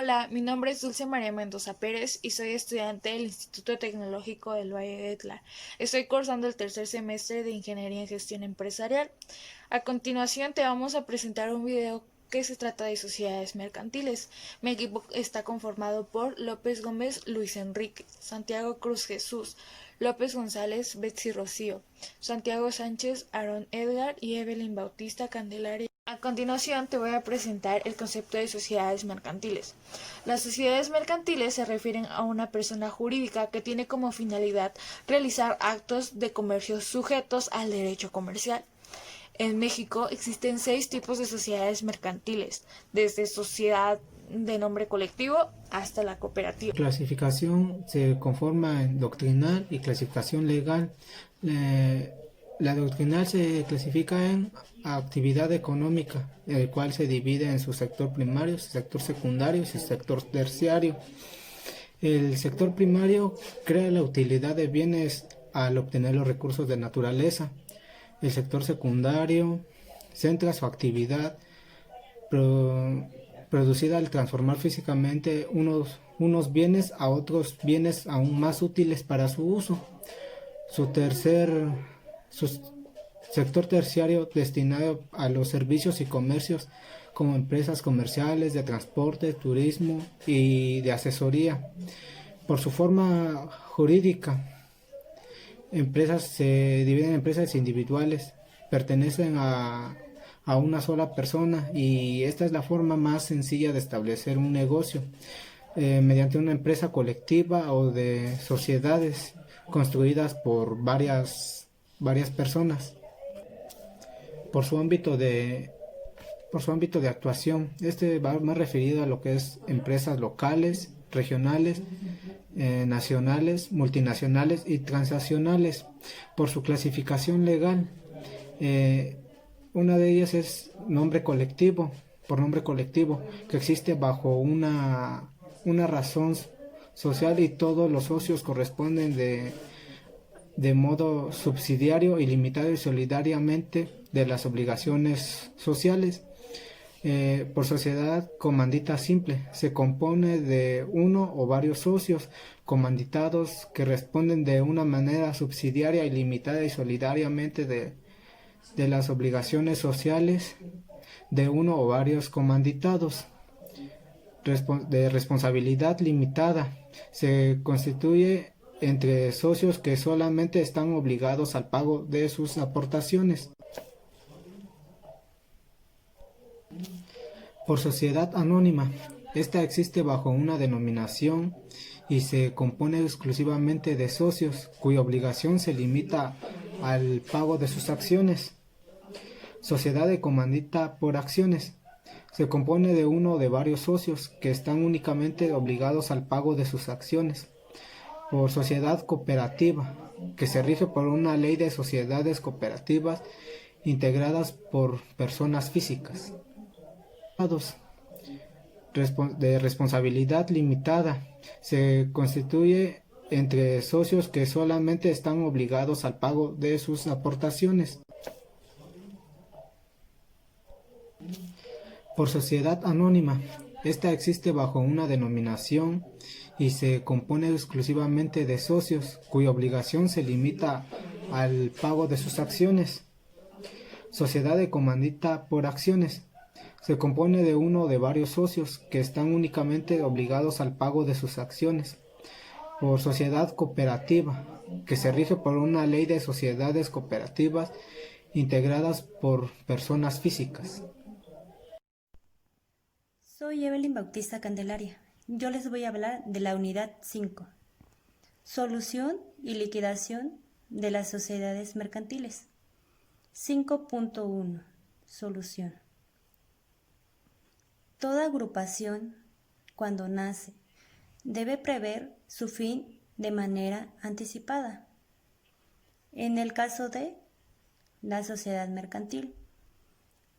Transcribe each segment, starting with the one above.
Hola, mi nombre es Dulce María Mendoza Pérez y soy estudiante del Instituto Tecnológico del Valle de Etla. Estoy cursando el tercer semestre de Ingeniería en Gestión Empresarial. A continuación te vamos a presentar un video que se trata de sociedades mercantiles. Mi equipo está conformado por López Gómez, Luis Enrique, Santiago Cruz Jesús, López González, Betsy Rocío, Santiago Sánchez, Aaron Edgar y Evelyn Bautista Candelaria. A continuación te voy a presentar el concepto de sociedades mercantiles. Las sociedades mercantiles se refieren a una persona jurídica que tiene como finalidad realizar actos de comercio sujetos al derecho comercial. En México existen 6 tipos de sociedades mercantiles, desde sociedad de nombre colectivo hasta la cooperativa. Clasificación se conforma en doctrinal y clasificación legal. La doctrinal se clasifica en actividad económica, el cual se divide en su sector primario, su sector secundario y su sector terciario. El sector primario crea la utilidad de bienes al obtener los recursos de naturaleza. El sector secundario centra su actividad producida al transformar físicamente unos bienes a otros bienes aún más útiles para su uso. Su sector terciario destinado a los servicios y comercios como empresas comerciales, de transporte, turismo y de asesoría. Por su forma jurídica, empresas se dividen en empresas individuales, pertenecen a una sola persona y esta es la forma más sencilla de establecer un negocio mediante una empresa colectiva o de sociedades construidas por varias personas. Por su ámbito de actuación, este va más referido a lo que es empresas locales, regionales, nacionales, multinacionales y transnacionales. Por su clasificación legal, una de ellas es por nombre colectivo, que existe bajo una razón social y todos los socios corresponden de modo subsidiario, ilimitado y solidariamente de las obligaciones sociales. Por sociedad comandita simple, se compone de uno o varios socios comanditados que responden de una manera subsidiaria, ilimitada y solidariamente de las obligaciones sociales de uno o varios comanditados. De responsabilidad limitada, se constituye entre socios que solamente están obligados al pago de sus aportaciones. Por sociedad anónima, esta existe bajo una denominación y se compone exclusivamente de socios cuya obligación se limita al pago de sus acciones. Sociedad de comandita por acciones. Se compone de uno o de varios socios que están únicamente obligados al pago de sus acciones. Por sociedad cooperativa, que se rige por una ley de sociedades cooperativas integradas por personas físicas. De responsabilidad limitada, se constituye entre socios que solamente están obligados al pago de sus aportaciones. Por sociedad anónima, esta existe bajo una denominación y se compone exclusivamente de socios cuya obligación se limita al pago de sus acciones. Sociedad de comandita por acciones. Se compone de uno o de varios socios que están únicamente obligados al pago de sus acciones. Por sociedad cooperativa, que se rige por una ley de sociedades cooperativas integradas por personas físicas. Soy Evelyn Bautista Candelaria. Yo les voy a hablar de la unidad 5. Solución y liquidación de las sociedades mercantiles. 5.1. Solución. Toda agrupación, cuando nace, debe prever su fin de manera anticipada. En el caso de la sociedad mercantil,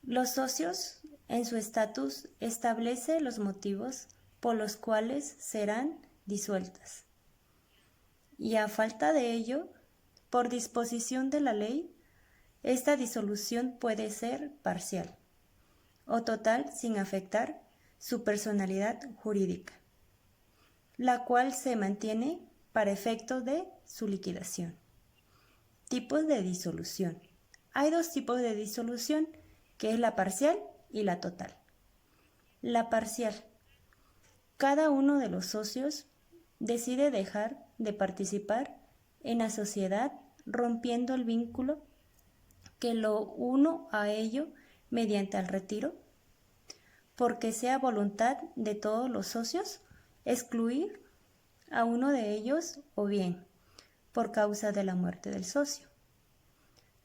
los socios en su estatus establece los motivos por los cuales serán disueltas. Y a falta de ello, por disposición de la ley, esta disolución puede ser parcial o total sin afectar su personalidad jurídica, la cual se mantiene para efecto de su liquidación. Tipos de disolución. Hay dos tipos de disolución, que es la parcial y la total. La parcial. Cada uno de los socios decide dejar de participar en la sociedad rompiendo el vínculo que lo uno a ello mediante el retiro, porque sea voluntad de todos los socios excluir a uno de ellos o bien por causa de la muerte del socio.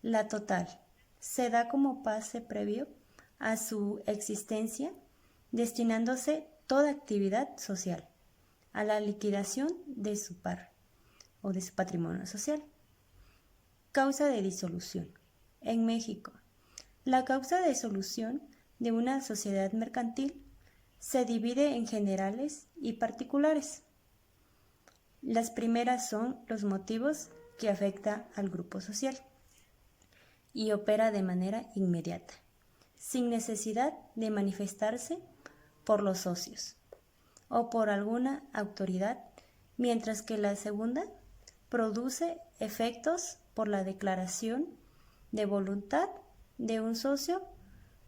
La total se da como pase previo a su existencia, destinándose toda actividad social a la liquidación de su par o de su patrimonio social. Causa de disolución. En México, la causa de disolución de una sociedad mercantil se divide en generales y particulares. Las primeras son los motivos que afectan al grupo social y opera de manera inmediata, sin necesidad de manifestarse por los socios o por alguna autoridad, mientras que la segunda produce efectos por la declaración de voluntad de un socio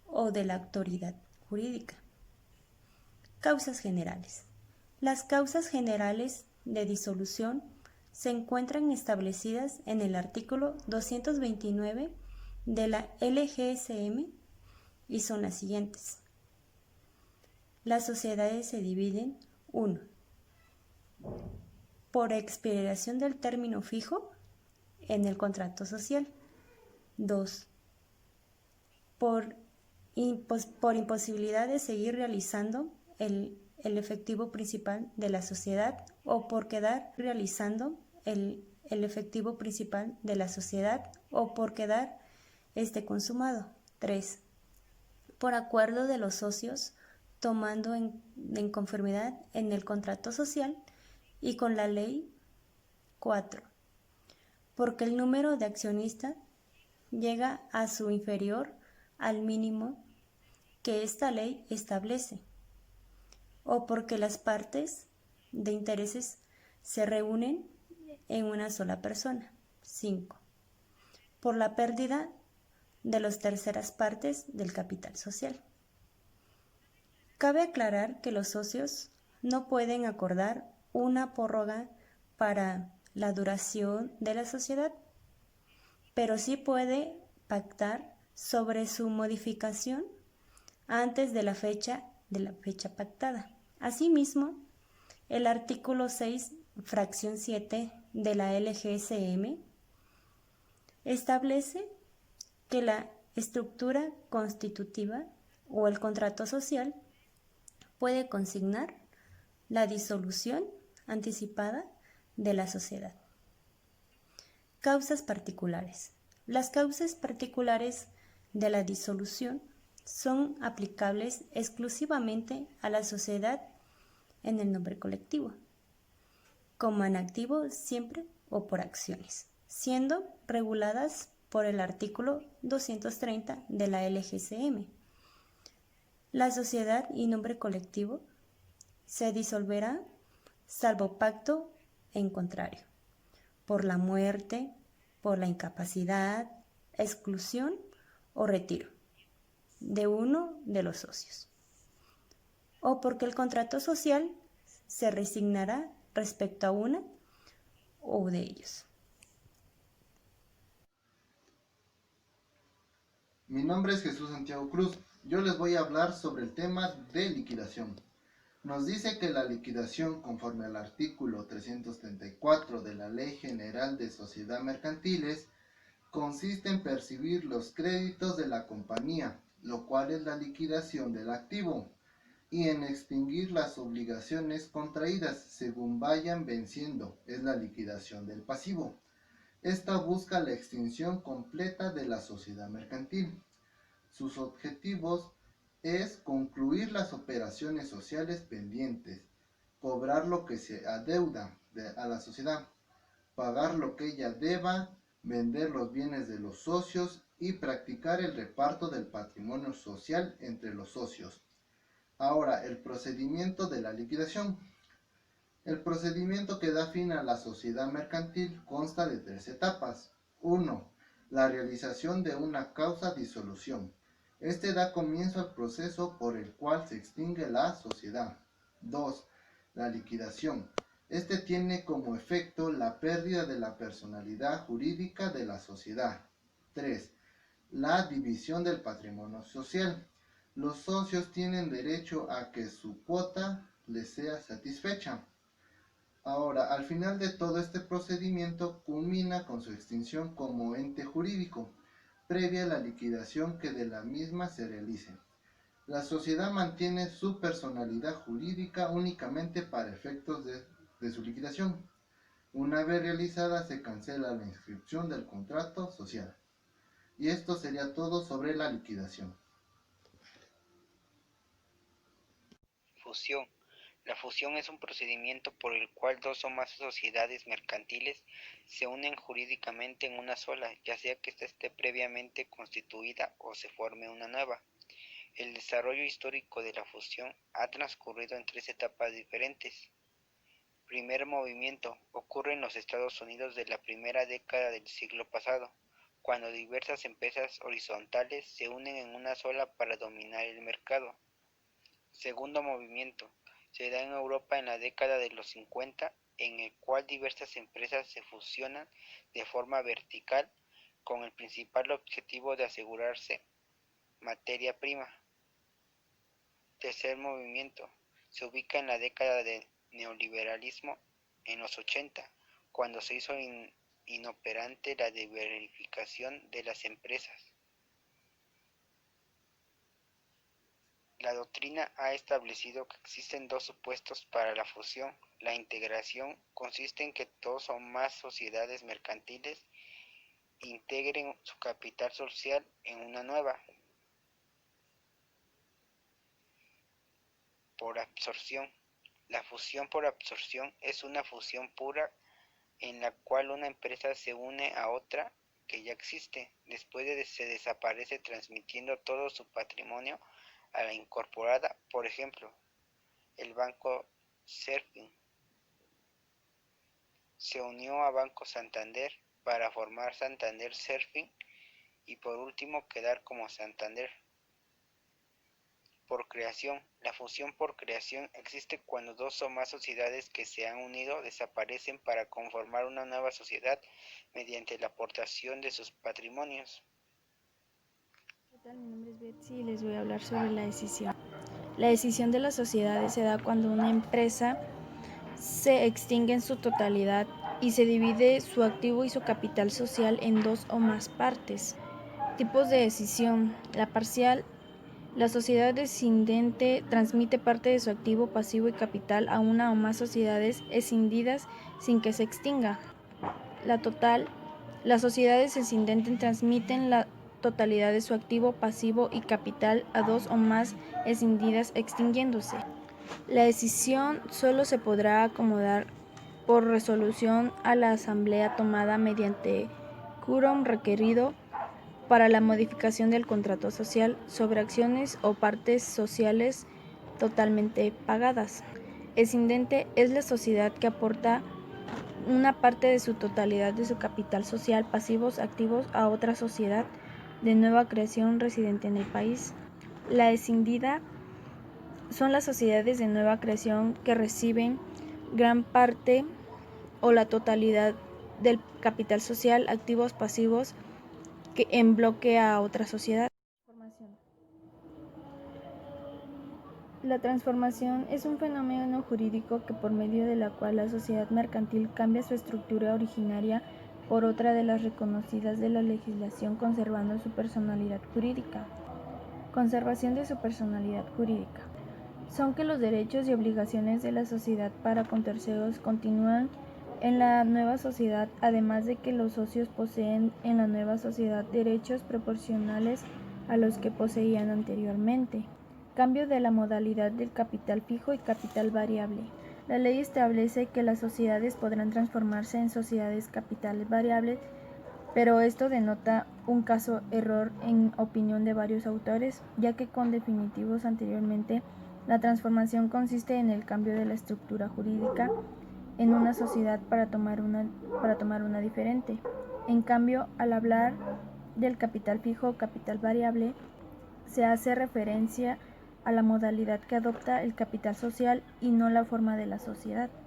o de la autoridad jurídica. Causas generales. Las causas generales de disolución se encuentran establecidas en el artículo 229 de la LGSM y son las siguientes. Las sociedades se dividen 1. Por expiración del término fijo en el contrato social. 2. Por imposibilidad de seguir realizando el efectivo principal de la sociedad o por quedar realizando el efectivo principal de la sociedad o por quedar consumado. 3. Por acuerdo de los socios tomando en conformidad en el contrato social y con la ley. 4. Porque el número de accionistas llega a su inferior al mínimo que esta ley establece, o porque las partes de intereses se reúnen en una sola persona. 5. Por la pérdida de las terceras partes del capital social. Cabe aclarar que los socios no pueden acordar una prórroga para la duración de la sociedad, pero sí puede pactar sobre su modificación antes de la fecha pactada. Asimismo, el artículo 6, fracción 7 de la LGSM establece que la estructura constitutiva o el contrato social puede consignar la disolución anticipada de la sociedad. Causas particulares. Las causas particulares de la disolución son aplicables exclusivamente a la sociedad en el nombre colectivo, como en activo siempre o por acciones, siendo reguladas por el artículo 230 de la LGCM. La sociedad y nombre colectivo se disolverá salvo pacto en contrario, por la muerte, por la incapacidad, exclusión o retiro de uno de los socios, o porque el contrato social se resignará respecto a una o de ellos. Mi nombre es Jesús Santiago Cruz. Yo les voy a hablar sobre el tema de liquidación. Nos dice que la liquidación, conforme al artículo 334 de la Ley General de Sociedades Mercantiles, consiste en percibir los créditos de la compañía, lo cual es la liquidación del activo, y en extinguir las obligaciones contraídas según vayan venciendo, es la liquidación del pasivo. Esta busca la extinción completa de la sociedad mercantil. Sus objetivos es concluir las operaciones sociales pendientes, cobrar lo que se adeuda a la sociedad, pagar lo que ella deba, vender los bienes de los socios y practicar el reparto del patrimonio social entre los socios. Ahora, el procedimiento de la liquidación. El procedimiento que da fin a la sociedad mercantil consta de 3 etapas. 1. La realización de una causa disolución. Este da comienzo al proceso por el cual se extingue la sociedad. 2. La liquidación. Este tiene como efecto la pérdida de la personalidad jurídica de la sociedad. 3. La división del patrimonio social. Los socios tienen derecho a que su cuota les sea satisfecha. Ahora, al final de todo este procedimiento culmina con su extinción como ente jurídico, previa a la liquidación que de la misma se realice. La sociedad mantiene su personalidad jurídica únicamente para efectos de su liquidación. Una vez realizada se cancela la inscripción del contrato social. Y esto sería todo sobre la liquidación. Fusión. La fusión es un procedimiento por el cual dos o más sociedades mercantiles se unen jurídicamente en una sola, ya sea que ésta esté previamente constituida o se forme una nueva. El desarrollo histórico de la fusión ha transcurrido en 3 etapas diferentes. Primer movimiento. Ocurre en los Estados Unidos de la primera década del siglo pasado, cuando diversas empresas horizontales se unen en una sola para dominar el mercado. Segundo movimiento. Se da en Europa en la década de los 50, en el cual diversas empresas se fusionan de forma vertical con el principal objetivo de asegurarse materia prima. Tercer movimiento. Se ubica en la década del neoliberalismo en los 80, cuando se hizo inoperante la diversificación de las empresas. La doctrina ha establecido que existen 2 supuestos para la fusión. La integración consiste en que 2 o más sociedades mercantiles integren su capital social en una nueva. Por absorción. La fusión por absorción es una fusión pura en la cual una empresa se une a otra que ya existe. Después se desaparece transmitiendo todo su patrimonio a la incorporada. Por ejemplo, el Banco Serfín se unió a Banco Santander para formar Santander Serfín y por último quedar como Santander. Por creación. La fusión por creación existe cuando 2 o más sociedades que se han unido desaparecen para conformar una nueva sociedad mediante la aportación de sus patrimonios. ¿Qué tal? Mi nombre es Betsy y les voy a hablar sobre la decisión. La decisión de las sociedades se da cuando una empresa se extingue en su totalidad y se divide su activo y su capital social en 2 o más partes. Tipos de decisión. La parcial. La sociedad escindente transmite parte de su activo, pasivo y capital a una o más sociedades escindidas sin que se extinga. La total. Las sociedades escindentes transmiten la totalidad de su activo, pasivo y capital a 2 o más escindidas extinguiéndose. La decisión solo se podrá acomodar por resolución a la asamblea tomada mediante quórum requerido para la modificación del contrato social sobre acciones o partes sociales totalmente pagadas. Escindente es la sociedad que aporta una parte de su totalidad de su capital social, pasivos, activos a otra sociedad de nueva creación residente en el país. La escindida son las sociedades de nueva creación que reciben gran parte o la totalidad del capital social, activos, pasivos, que en bloque a otra sociedad. La transformación es un fenómeno jurídico que por medio de la cual la sociedad mercantil cambia su estructura originaria por otra de las reconocidas de la legislación conservando su personalidad jurídica. Conservación de su personalidad jurídica. Son que los derechos y obligaciones de la sociedad para con terceros continúan en la nueva sociedad, además de que los socios poseen en la nueva sociedad derechos proporcionales a los que poseían anteriormente. Cambio de la modalidad del capital fijo y capital variable. La ley establece que las sociedades podrán transformarse en sociedades capitales variables, pero esto denota un caso error en opinión de varios autores, ya que con definitivos anteriormente La transformación consiste en el cambio de la estructura jurídica en una sociedad para tomar una diferente. En cambio, al hablar del capital fijo o capital variable, se hace referencia a la modalidad que adopta el capital social y no la forma de la sociedad.